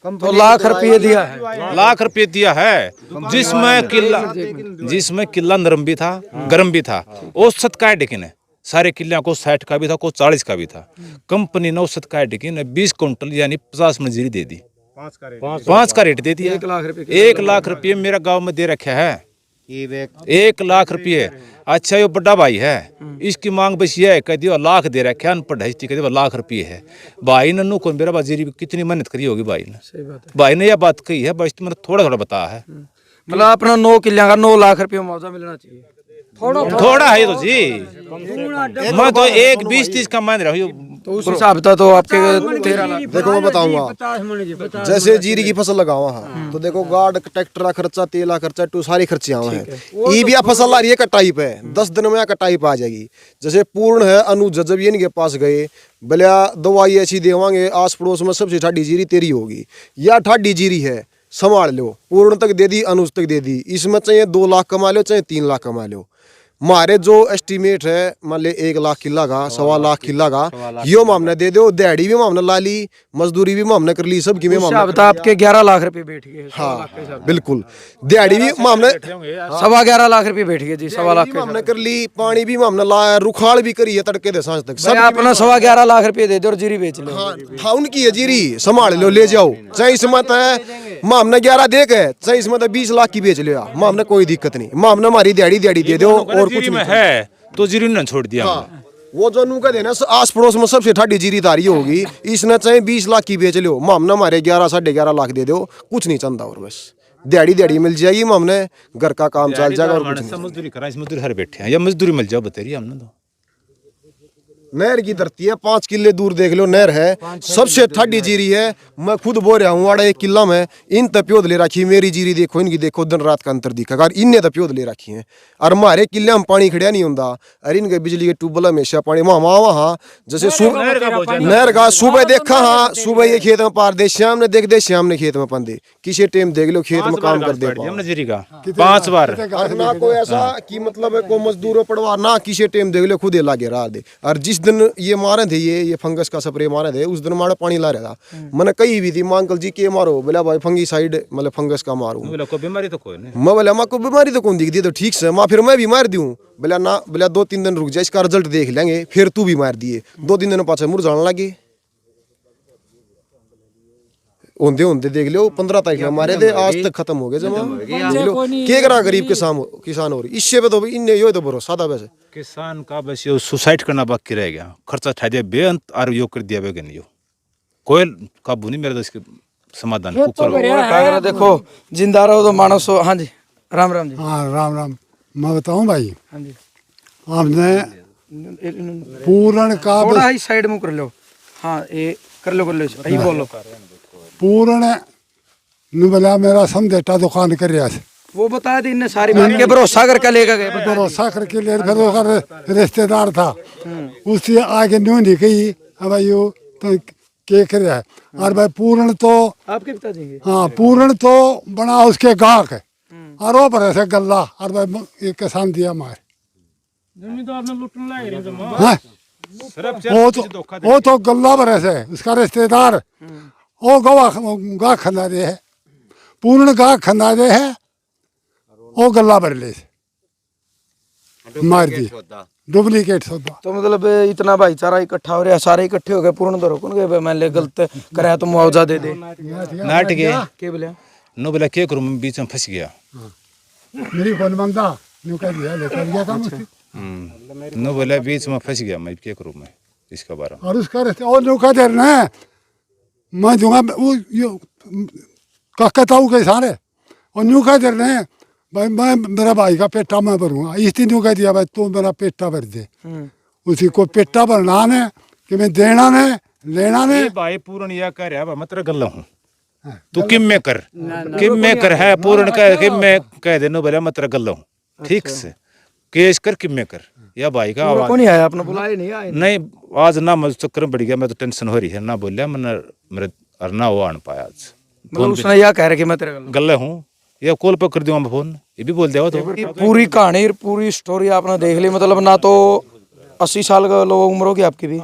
तो लाख रुपये दिया है, लाख रुपए दिया है, जिसमें किला नरम भी था, गर्म भी था। औसत का लेकिन सारे किलिया को 60 का भी था, को 40 का भी था। कंपनी ने औसत का लेकिन 20 क्विंटल यानी 50 मंजूरी दे दी, 5 का रेट दे दिया। 1 लाख रुपये 1 लाख रुपये मेरा गांव में दे रखा है, 1 लाख रुपये। अच्छा ये बड़ा भाई है, इसकी मांग बस ये है, कह दियो लाख दे रखा है, अनपढ़ है, कह दियो लाख रुपये है। भाई ने नु को मेरा बाजीरी कितनी मेहनत करी होगी भाई ने, सही बात है। भाई ने यह बात कही है, बस मैंने थोड़ा थोड़ा बताया है। मतलब अपना 9 किलिया का 9 लाख रुपये मुआवजा मिलना चाहिए। थोड़ा है तो जी, मैं तो 1-20-30 का मान रहा हूँ। तो उस हिसाब से तो आपके 13 लाख। देखो मैं बताऊंगा, जैसे जीरी की फसल लगावा है तो देखो गार्ड, ट्रैक्टर का खर्चा, तेल का खर्चा, टू सारी खर्चे आवे हैं। ये भी फसल आ रही है कटाई पे, 10 दिन में कटाई पे आ जाएगी। जैसे पूर्ण है अनुज जब ये इनके पास गए, भले दवाई ऐसी देवांगे, आस पड़ोस में सबसे ठाडी जीरी तेरी होगी, या ठाडी जीरी है संभाल लो, पूर्ण तक दे दी, अनुज तक दे दी, इसमें चाहे 2 लाख कमा लो, चाहे 3 लाख कमा लो। मारे जो एस्टिमेट है मान ले 1 लाख किला का, 1.25 लाख किला का, यो मामने दे दो, दिहाड़ी भी मामने ला ली, मजदूरी भी मामने कर ली, सब की में मामने बता आपके 11 लाख रुपए बैठ गए। हाँ बिल्कुल, दिहाड़ी भी मामने 11.25 लाख रुपए बैठ गए जी, 1.25 लाख के मामने कर ली, पानी भी मामने लाया, रुखाड़ भी करी है तड़के दे सांझ तक। सब अपना 11.25 लाख रुपए दे दो और जीरी बेच लो। हाँ उनकी है जीरी, संभाल लो, ले जाओ, चाहे इसमें है मामने 11 दे के, चाहे इसमें 20 लाख की बेच लिया, मामने कोई दिक्कत नहीं, मामने हमारी दिहाड़ी दे दो और कुछ में नहीं है तो जीरी ने छोड़ दिया। हाँ, वो जो नू का देना आस पड़ोस में सबसे ठाडी जीरी तारी होगी, इसने चाहे 20 लाख की बेच लो, मामने हमारे 11-11.5 लाख दे दो, कुछ नहीं चलता और बस दिहाड़ी मिल जाएगी, मामने घर का काम चल जाएगा और कुछ नहीं। मजदूरी करा, इस मजदूरी हर बैठे हैं, या मजदूरी मिल जाओ बतेरी हमने तो। नहर की धरती है, 5 किले दूर देख लो नहर है, सबसे ठाडी जीरी है। मैं खुद बोल रहा हूँ, आड़ा 1 किला में इन तप्योद ले रखी है, मेरी जीरी देखो, इनकी देखो, दिन रात का अंतर दिखा, और इनने तप्योद ले रखी है। और हमारे किले में पानी खड़िया नहीं होता, और इनके बिजली के ट्यूबवेल हमेशा पानी वहाँ जैसे नहर का सुबह देखा, हाँ सुबह ये खेत में पार दे, शाम ने देख दे, शाम ने खेत में पंदे, किसी टाइम देख लो खेत में काम कर दे, हमने जीरी का 5 बार। और ना कोई ऐसा कि मतलब को मजदूरों पड़वा, ना किसी टाइम देख लो खुद लागे रहा दे। और जिस दिन ये मारे थे, ये फंगस का स्प्रे मारे थे, उस दिन मारा पानी ला रहा था, मैंने कही भी थी मां अंकल जी के मारो, बोला भाई फंगी साइड मतलब फंगस का मारो, कोई बीमारी तो कोई नहीं, मैं बोला माँ को बीमारी तो कौन दिख दी, तो ठीक से माँ फिर मैं भी मार दूं, बोला ना, बोला 2-3 दिन रुक जाए, इसका रिजल्ट देख लेंगे, फिर तू भी मार दिए। 2-3 दिन पाछे मुरझाने लगे, होंदे होंदे देख लो 15 तारीख में मारे थे, आज तक खत्म हो गए जमा। देख लो के करा गरीब किसान हो रही, इससे पे तो इनने यो तो भरोसा था वैसे किसान का बस ये सुसाइड करना बाकी रह गया, खर्चा ठा दिया बेअंत और यो कर दिया बेगन, यो कोई काबू नहीं मेरा, तो इसके समाधान अगर देखो जिंदा रहो तो मानस हो। हाँ जी, राम राम जी। हाँ राम राम। मैं बताऊं भाई, हाँ जी, आपने पूर्ण का थोड़ा ही साइड में कर लो। हाँ ये कर लो यही बोलो। पूर्ण नु बोला मेरा समझेटा दुकान कर रहा था, वो बताया थी इनने सारी बात के भरोसा करके लेकर गए। भरोसा करके ले, फिर उसका रिश्तेदार था, उससे आगे न्यू नहीं कही, अब भाई यो तो के कर रहा है। और भाई पूर्ण तो आपके पिताजी के, हाँ पूर्ण तो बना उसके गाहक है, और वो पर ऐसे गल्ला, और भाई एक किसान दिया मार, हाँ वो तो गल्ला पर ऐसे उसका रिश्तेदार, वो गाह खंदा दे है, पूर्ण गाह खंदा दे है, वो गल्ला भर ले मार दी, डुप्लीकेट सौदा। तो मतलब इतना भाईचारा इकट्ठा हो रहा, सारे इकट्ठे हो गए, पूर्ण तो रोकन गए, मैं ले गलत कराया तो मुआवजा दे दे। नाट गया के बोले नो, बोला के करूं, मैं बीच में फंस गया, मेरी कौन बंदा न्यू कर दिया, लेकर गया काम उसकी। नो बोला बीच में फंस गया, मैं क्या करूं मैं इसका बारे में। और उसका रिश्ते और न्यू का देर ना मैं दूंगा, वो यो कहताऊ के सारे, और न्यू का देर ना भाई मैं मेरा भाई का पेटा मैं भरूंगा, इस दिन न्यू कह दिया भाई तू मेरा पेटा भर दे, उसी को पेटा भरना ने कि मैं देना ने लेना ने। भाई पूर्ण यह कह रहा मैं तेरा गल्ला हूँ, तू किम में कर है, पूर्ण कह किम में कह देनो, बोला मैं तेरा गल्ला हूँ, ठीक से केस कर किम में कर। या भाई का आवाज कौन आया, अपना बुलाया नहीं आया। नहीं आज ना मुझे चक्कर बढ़ गया, मैं तो टेंशन हो रही है, ना बोलिया मैंने मेरे और ना वो आन पाया आज, मतलब उसने यह कह रहा कि मैं तेरे गले गले हूँ, या कॉल पर कर दूंगा मैं फोन, ये भी बोल देगा। तो ये पूरी कहानी पूरी स्टोरी आपने देख ली। मतलब ना तो 80 साल का लोग उम्र होगी आपकी भी,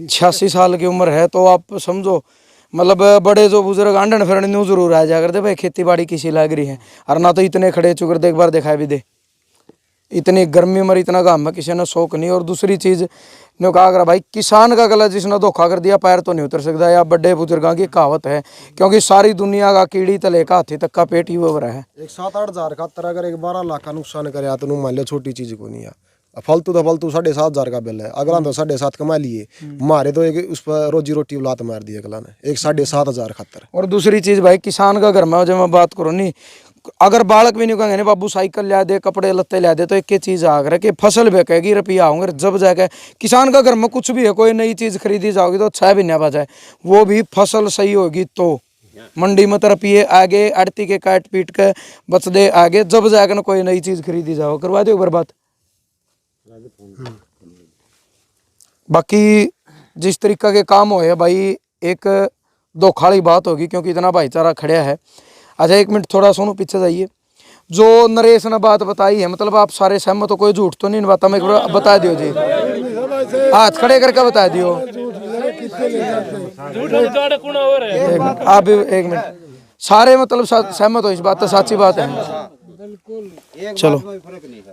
86 साल की उम्र है, तो आप समझो मतलब बड़े जो बुजुर्ग आंडन फिरन न्यू जरूर आ जाकर दे भाई खेती बाड़ी किसी लाग रही है, और ना तो इतने खड़े चुकर देख बार दिखाई भी दे, इतनी गर्मी में इतना घाम में किसी ने शौक नहीं। और दूसरी चीज ने कहा अगर भाई किसान का गला जिसने धोखा कर दिया पैर तो नहीं उतर सकता, या बड़े बुजुर्गों की कहावत है, क्योंकि सारी दुनिया का कीड़ी तले का हाथी तक का पेट ही वो है। एक 7-8 हजार खातर अगर एक 12 लाख का नुकसान करे तो मान लो छोटी चीज को नहीं है। फालतू तो फालतू 7,500 का बिल है, अगला तो 7.5 कमा लिए, मारे तो एक उस पर रोजी रोटी लात मार दी अगला ने, एक 7,500 खातर। और दूसरी चीज भाई किसान का घर में जब मैं बात करूँ नहीं, अगर बालक भी नहीं कहेंगे नहीं बाबू साइकिल ला दे कपड़े लत्ते ला दे, तो एक चीज आकर कि फसल बेचेगी रुपया होंगे जब जाके किसान का घर में कुछ भी है, कोई नई चीज खरीदी जाओगी तो 6 महीने बाद जाए, वो भी फसल सही होगी तो मंडी में रुपये आगे आड़ती के काट पीट के बच दे आगे, जब जाकर कोई नई चीज खरीदी जाओ। करवा दो एक बार बात। बाकी जिस तरीका के काम हो है भाई, एक धोखाड़ी बात होगी क्योंकि इतना भाईचारा खड़ा है। अच्छा एक मिनट थोड़ा सोनू पीछे जाइए। जो नरेश ने बात बताई है, मतलब आप सारे सहमत हो, कोई झूठ तो नहीं इन बातों में, एक बार बता दियो जी, हाथ खड़े करके बता दियो। आप भी एक मिनट, सारे मतलब सहमत हो इस बात, तो सच्ची बात है। चलो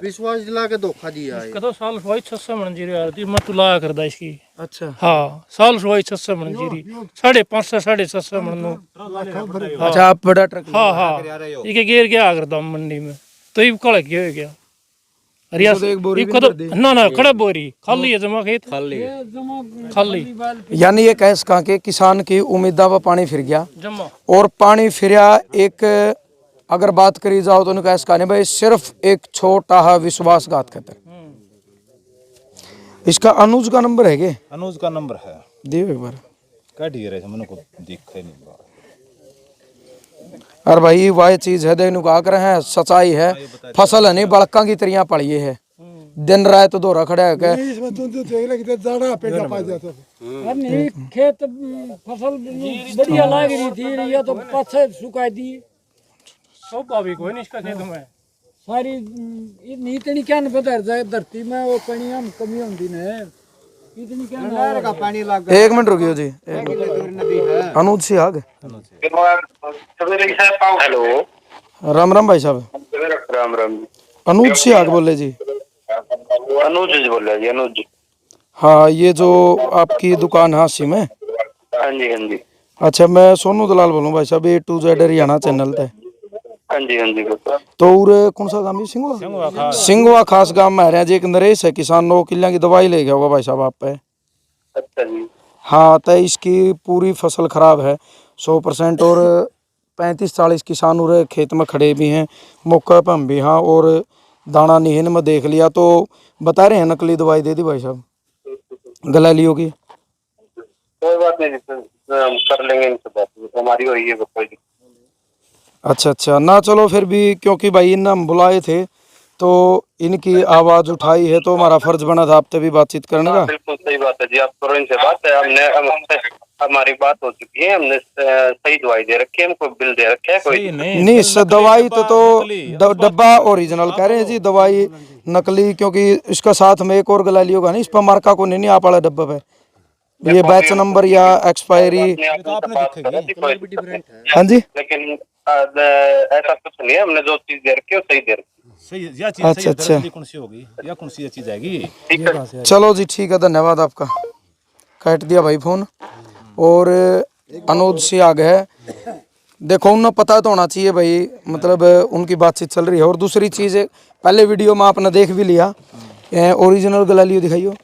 विश्वास दिला के धोखा दिया है। कदों साल हुई 600 मन जीरी आ रही मैं तुला करदा इसकी। अच्छा हाँ साल हुई 600 मन जीरी 550 750 मन नो। अच्छा आप बड़ा ट्रक हाँ हाँ इके गेर गया करदा मंडी में, तो ये कल क्या हो गया रिया ना ना खड़ा बोरी खाली है जमा खेत खाली। यानी ये कह सका कि किसान की उम्मीदा पर पानी फिर गया, जमा और पानी फिरा। एक अगर बात करी जाओ तो कह सका नहीं भाई, सिर्फ एक छोटा हा विश्वासघात खतर। इसका अनुज का नंबर है के? अनुज का नंबर है, दियो एक बार। काट ही रहे मैंने को दिखा ही नहीं। और भाई वह चीज है देखने को आकर है, सच्चाई है, फसल है नहीं बड़का की तरिया पड़ी है, दिन रात दोहरा खड़ा है के नहीं खेत फसल बढ़िया लग रही थी, या तो पाछे सुखा दी स्वाभाविक हो नहीं इसका खेत में सारी इतनी क्या पता है धरती में वो पानी कमी होती है, इतनी क्या नहर का पानी लग एक मिनट रुकियो जी, एक मिनट। अनुज से आगे। हेलो राम राम भाई साहब। राम राम। अनुज से आगे बोले जी। अनुज जी बोल रहे जी, अनुज जी। हाँ ये जो आपकी दुकान है हासी में? हाँ जी हाँ जी। अच्छा मैं सोनू दलाल बोलूँ भाई साहब, A to Z Haryana channel पे। हाँ जी हाँ जी। तो उरे कौन सा गांव है? सिंगवा खास गांव में आ रहे हैं जी। एक नरेश है किसान, 9 किल्ला की दवाई ले गया होगा भाई साहब आप पे। अच्छा जी। हाँ तो इसकी पूरी फसल खराब है 100%, और 35-40 किसान उरे खेत में खड़े भी हैं, मौके पर हम भी। हाँ और दाना निहन में देख लिया तो बता रहे हैं नकली दवाई दे दी भाई साहब, गला लियो की। कोई बात नहीं, हम कर लेंगे इनसे बात, हमारी हुई है कोई। अच्छा अच्छा ना चलो फिर भी, क्योंकि भाई इन हम बुलाए थे तो इनकी आवाज उठाई है, तो हमारा फर्ज बना था आपसे भी बातचीत करने का। बिल्कुल सही बात है जी, आप करो इनसे बात है। हमने हमारी बात हो चुकी है, हमने सही दवाई दे रखी है, हमको बिल दे रखे है। कोई नहीं इस दवाई तो डब्बा ओरिजिनल कह रहे हैं जी, दवाई नकली, क्योंकि इसका साथ में एक और गला लियो का नहीं, इस पर मार्का को नहीं आप वाला डब्बा पे ये बैच नंबर या एक्सपायरी। हाँ जी लेकिन ऐसा कुछ नहीं है, हमने जो चीज दे रखी है वो सही दे रखी है। अच्छा अच्छा कौन सी होगी या कौन सी चीज आएगी? चलो जी ठीक है, धन्यवाद आपका। काट दिया भाई फोन। और अनुज से आगे है, देखो उन्हें पता तो होना चाहिए भाई, मतलब उनकी बातचीत चल रही है। और दूसरी चीज पहले वीडियो में आपने देख भी लिया, ओरिजिनल गला लियो दिखाइयो।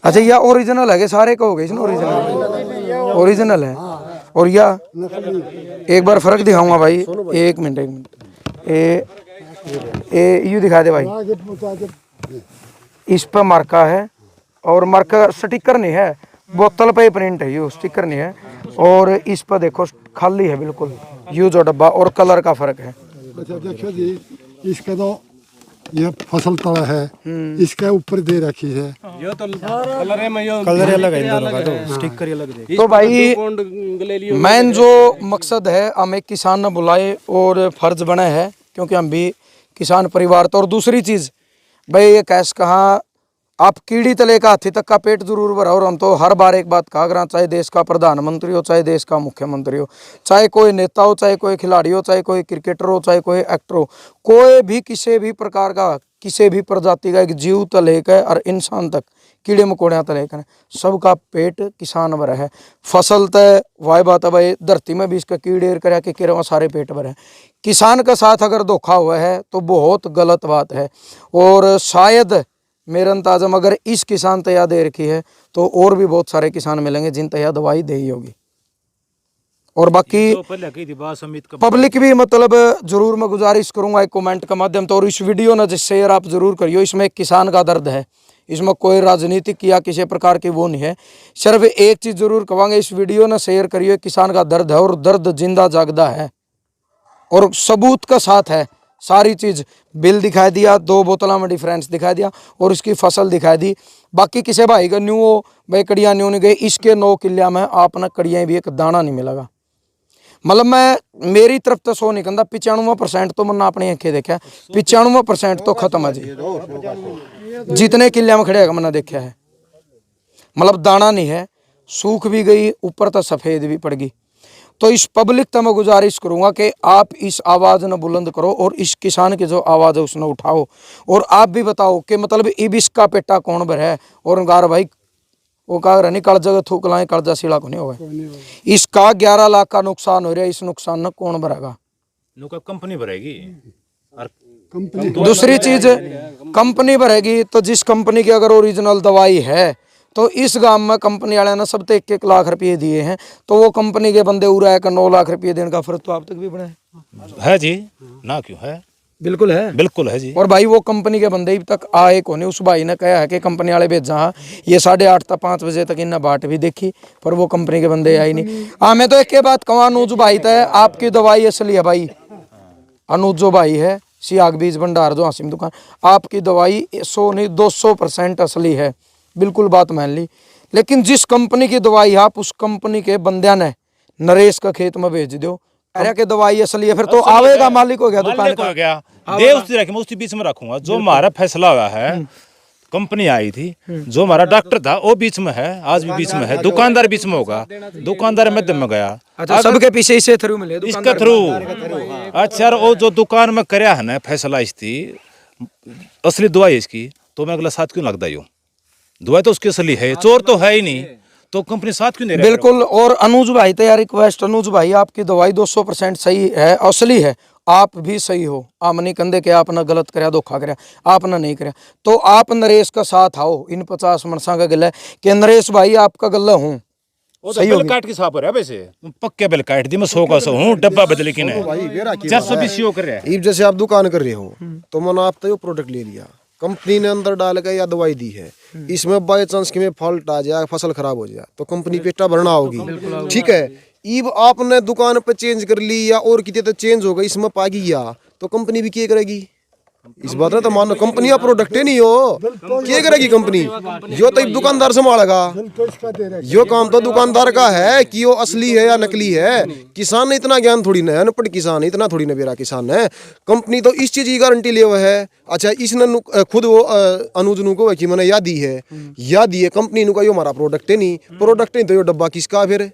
अच्छा यह ओरिजिनल है कि सारे का हो गए इसमें? ओरिजिनल है। और यह एक बार फर्क दिखाऊंगा भाई, एक मिनट यू दिखा दे भाई, इस पर मार्का है और मार्का स्टिकर नहीं है, बोतल पे प्रिंट है, यू स्टिकर नहीं है। और इस पर देखो खाली है बिल्कुल, यू जो डब्बा, और कलर का फर्क है। अच्छा देखो जी, इसका तो ये फसल तला है, इसके ऊपर दे रखी है। ये तो कलर है, मैं ये कलर अलग है इन दोनों का, तो स्टिकर अलग है। तो इसका भाई बॉन्ड ले लियो। मेन जो मकसद है, हम एक किसान न बुलाए और फर्ज बना है, क्योंकि हम भी किसान परिवार। तो और दूसरी चीज भाई, ये कैस कहाँ आप कीड़ी तले का हाथी तक का पेट जरूर भरा। और हम तो हर बार एक बात कहा करा, चाहे देश का प्रधानमंत्री हो, चाहे देश का मुख्यमंत्री हो, चाहे कोई नेता हो, चाहे कोई खिलाड़ी हो, चाहे कोई क्रिकेटर हो, चाहे कोई एक्टर हो, कोई भी किसी भी प्रकार का किसी भी प्रजाति का एक जीव तले का और इंसान तक कीड़े मकोड़ियाँ तले का सबका पेट किसान भरा है। फसल तय वाह बात है भाई, धरती में भी इसका कीड़े करा के किरवा सारे पेट भरे है। किसान के साथ अगर धोखा हुआ है तो बहुत गलत बात है। और शायद मेरे अंदाज़ में अगर इस किसान तैयार दे रखी है तो और भी बहुत सारे किसान मिलेंगे जिन तैयार दवाई दे ही होगी। और बाकी पब्लिक भी मतलब जरूर मैं गुजारिश करूंगा एक कमेंट के माध्यम तो, और इस वीडियो ना जिस शेयर आप जरूर करियो। इसमें एक किसान का दर्द है, इसमें कोई राजनीतिक या किसी प्रकार की वो नहीं है। सिर्फ एक चीज़ जरूर कहेंगे, इस वीडियो ना शेयर करियो, किसान का दर्द है और दर्द जिंदा जागदा है और सबूत का साथ है। सारी चीज़ बिल दिखाई दिया, 2 बोतलों में डिफरेंस दिखाई दिया और इसकी फसल दिखाई दी। बाकी किसी भाई का न्यू हो भाई कड़ियाँ न्यू नहीं गई, इसके 9 किलिया में आपने कड़ियाँ भी एक दाना नहीं मिलेगा। मतलब मैं मेरी तरफ तो सो नहीं कहता, 95% तो मैंने अपनी आंखें देखा, 95% तो खत्म है जी। जितने किलिया में खड़े है मैंने देखा है, मतलब दाना नहीं है, सूख भी गई, ऊपर तो सफ़ेद भी पड़ गई। तो इस पब्लिक तो मैं गुजारिश करूंगा कि आप इस आवाज़ न बुलंद करो और इस किसान की जो आवाज़ है उसने उठाओ और आप भी बताओ कि मतलब इब इसका पेटा कौन भर है। और गार भाई वो कहा रहा नहीं कर्जा का थूक लाए, कर्जा सीला को नहीं होगा। इसका 11 लाख का नुकसान हो रहा है, इस नुकसान न कौन भरेगा? कंपनी भरेगी। दूसरी चीज कंपनी भरेगी तो जिस कंपनी की अगर ओरिजिनल दवाई है तो इस गांव में कंपनी वाले ने सब तो 1-1 लाख रुपये दिए हैं, तो वो कंपनी के बंदे उड़ा है 9 लाख रुपये देने का फर्क तो आप तक भी बना है जी ना? क्यों है? बिल्कुल है, बिल्कुल है जी। और भाई वो कंपनी के बंदे अब तक आए को नहीं। उस भाई ने कहा है कि कंपनी वाले भेजा, ये 8:30 तक 5 बजे तक इन्हें बाट भी देखी पर वो कंपनी के बंदे आए नहीं। हाँ मैं तो एक बात कहूँ, अनुज भाई तय आपकी दवाई असली है भाई। अनुज जो भाई है सियाग बीज भंडार जो हासिम दुकान, आपकी दवाई 100 नहीं 200% असली है, बिल्कुल बात मान ली। लेकिन जिस कंपनी की दवाई आप उस कंपनी के बंदिया ने नरेश का खेत में भेज दो, अरे के दवाई असली है, फिर तो आवेगा मालिक हो गया दुकान का। हो गया दे उसी रखे, मैं उसी बीच में रखूंगा। जो हमारा फैसला हुआ है, कंपनी आई थी, जो हमारा डॉक्टर था वो बीच में है, आज भी बीच में है, दुकानदार बीच में होगा, दुकानदार मध्यम में गया। अच्छा सबके पीछे इसे थ्रू मिले इसका थ्रू। अच्छा वो जो दुकान में करया है ना फैसला इसकी असली दवाई इसकी, तो मैं अगला साथ क्यों लगता यूं? दवाई तो उसकी असली है, चोर तो है ही नहीं, तो कंपनी साथ क्यों नहीं? बिल्कुल। और अनुज भाई तैयार रिक्वेस्ट, अनुज भाई आपकी दवाई 200% सही है, असली है, आप भी सही हो। आप नहीं कंधे के आपने गलत कराया, धोखा कराया, आपने नहीं कराया, तो आप नरेश का साथ आओ। इन 50 मनसा का गला कि नरेश भाई आपका गला हूँ सही हो काट के साफ हो रहा है। वैसे पक्के बिल काट दी, मैं 100 का 100 हूँ, डब्बा बदले की नहीं 420 कर रहा है। जैसे आप दुकान कर रहे हो तो मैंने आप तो प्रोडक्ट ले लिया, कंपनी ने अंदर डाल के या दवाई दी है, इसमें बाई चांस कि में फॉल्ट आ जाए, फसल खराब हो जाए, तो कंपनी पेटा भरना होगी। ठीक है, ईब आपने दुकान पे चेंज कर ली या और कितने तो चेंज हो गई, इसमें पा गया तो कंपनी भी क्या करेगी? इस बात में तो मानो कंपनी का प्रोडक्ट ही नहीं हो, क्या करेगी कंपनी? यो तो दुकानदार संभालेगा, यो काम तो दुकानदार का है कि यो असली है या नकली है। किसान ने इतना ज्ञान थोड़ी ना है, अनपढ़ किसान है, इतना थोड़ी ना बेरा किसान है। कंपनी तो इस चीज की गारंटी ले हुआ है। अच्छा इसने खुद वो अनुज नु को कि मैंने याद दी है, याद दी है कंपनी नु का यो हमारा प्रोडक्ट है नहीं, प्रोडक्ट नहीं तो यो डब्बा किसका? फिर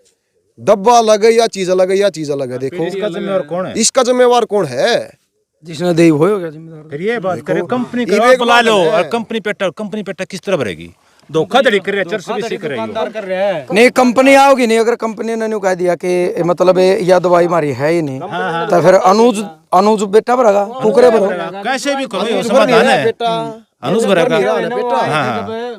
डब्बा अलग है या चीज अलग है या चीज अलग है? देखो इसका जिम्मेवार कौन है? इसका जिम्मेवार कौन है? जिसने दे हो गया जिम्मेदार। फिर ये बात करे कंपनी का बुला लो और कंपनी पेटा किस तरह भरेगी? धोखाधड़ी कर रही है, 420 कर रही है। नहीं कंपनी आओगी नहीं, अगर कंपनी ने कह दिया कि मतलब यह दवाई हमारी है ही नहीं, तो फिर अनुज बेटा भरेगा, कुकरे भरो, कैसे भी करो समाधान है। अनुज भरेगा,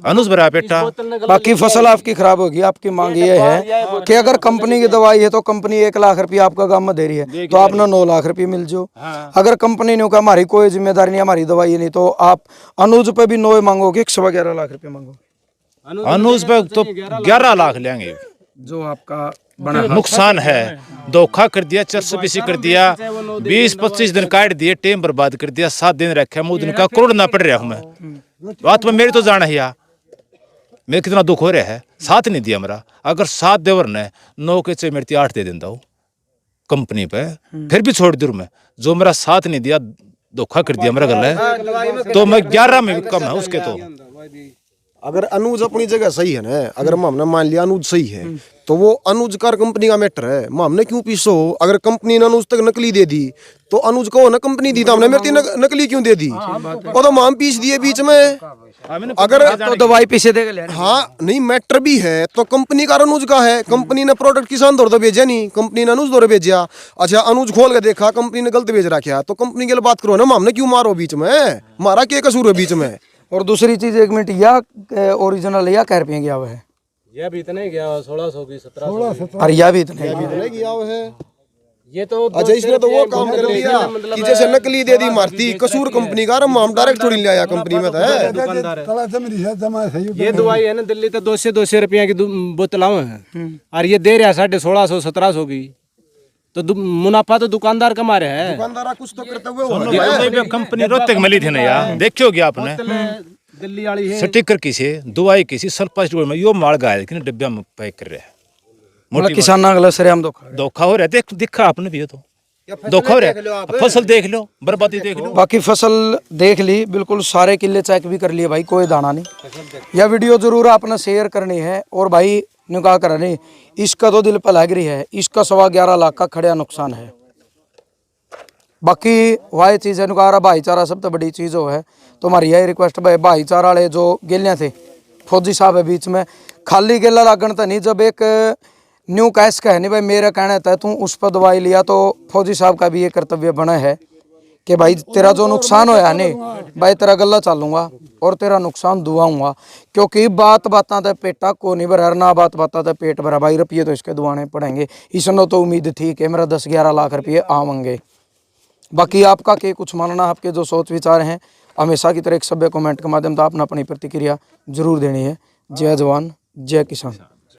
अनुज भरा बेटा। बाकी फसल आपकी खराब होगी। आपकी मांग ये है कि अगर कंपनी की दवाई है तो कंपनी 1 लाख रुपये आपका गांव में दे रही है तो आपने 9 लाख रुपये मिल जो। अगर कंपनी ने कहा हमारी कोई जिम्मेदारी नहीं, हमारी दवाई नहीं, तो आप अनुज पे भी 9 मांगोगे, 11.5 लाख रुपये मांगोगे। अनुज पे तो 11 लाख लेंगे। जो आपका नुकसान है, धोखा कर दिया, चरसबीसी कर दिया, 20-25 दिन काट दिए, टाइम बर्बाद कर दिया, 7 दिन रखे, मुँह दिन का करोड़ ना पड़ रहा हूँ मैं। बात में मेरी तो जान है यार, मेरे कितना दुख हो रहा है, साथ नहीं दिया मेरा। अगर 7 देवर ने 9 के चे मेरी 8 दे देता हूँ कंपनी पे, फिर भी छोड़ दूँ मैं। जो मेरा साथ नहीं दिया, धोखा कर दिया मेरा गल है, तो मैं 11 में भी कम है उसके। तो अगर अनुज अपनी जगह सही है ना, अगर हमने मान लिया अनुज सही है, तो वो अनुज कार कंपनी का मैटर है, हमने क्यों पीछो। अगर कंपनी ने अनुज तक नकली दे दी तो अनुज को ना कंपनी दी, तो हमने मेरे नकली क्यों दे दी, वो तो माम पीस दिए बीच में। अगर तो दवाई पीछे दे गए। हाँ नहीं मैटर भी है, तो कंपनी का अनुज का है, कंपनी ने प्रोडक्ट किसान दौर तो भेजा नहीं, कंपनी ने अनुज दौर भेजा। अच्छा अनुज खोल के देखा कंपनी ने गलत भेज रखा, तो कंपनी के लिए बात करो ना, हमने क्यों मारो बीच में, हमारा क्या कसूर है बीच में। और दूसरी चीज 1 मिनट, या ओरिजिनल या कह रुपये गया हुआ है, यह भी इतना ही गया 1600 की 1700 और या भी इतने गया हुआ है। ये तो अच्छा इसने तो वो काम कर दिया कि जैसे नकली दे दी मारती, कसूर कंपनी का, हम डायरेक्ट थोड़ी ले आया कंपनी में ये दवाई है ना दिल्ली तो 200 रुपया की बोतल है, और ये दे रहा है 1650-1700 की, तो मुनाफा तो दुकानदार कमा रहा है। दुकानदार कुछ तो करते हुए कंपनी रोहतक मिली थी ना यार, देखियो गया आपने, दिल्ली वाली है, स्टिकर किसी दवाई किसी सल्फास में यो माल गाय लेकिन डिब्बा में पैक कर रहे हैं। मतलब किसान ना गलत सरे हम धोखा हो रहा है, दिखा आपने भी, तो धोखा हो रहा है। फसल देख लो, बर्बादी देख लो। बाकी फसल देख ली, बिल्कुल सारे किले चेक भी कर लिए भाई, कोई दाना नहीं। यह वीडियो जरूर आपने शेयर करनी है। और भाई निकाह करा नहीं, इसका तो दिल पर लग रही है, इसका 11.25 लाख का खड़ा नुकसान है। बाकी वही चीज़ है, नुकारा भाईचारा सब तो बड़ी चीज़ हो है। तो हमारी यही रिक्वेस्ट भाई, भाईचारा वाले जो गेलियाँ थे, फौजी साहब है बीच में, खाली गेला लागन तो नहीं, जब एक न्यू कैश का है नहीं भाई, मेरा कहना था तू उस पर दवाई लिया, तो फौजी साहब का भी ये कर्तव्य बना है कि भाई तेरा जो नुकसान होया नहीं भाई, तेरा गला चालूंगा और तेरा नुकसान दुआऊंगा, क्योंकि बात बाता तो पेटा को नहीं भरा, ना बात बाता तो पेट भरा भाई, रुपये तो इसके दुआने पड़ेंगे। इसने तो उम्मीद थी कि मेरा 10-11 लाख रुपये आवेंगे। बाकी आपका के कुछ मानना, आपके जो सोच विचार हैं, हमेशा की तरह एक सभ्य कमेंट के माध्यम से आपने अपनी प्रतिक्रिया जरूर देनी है। जय जवान जय किसान।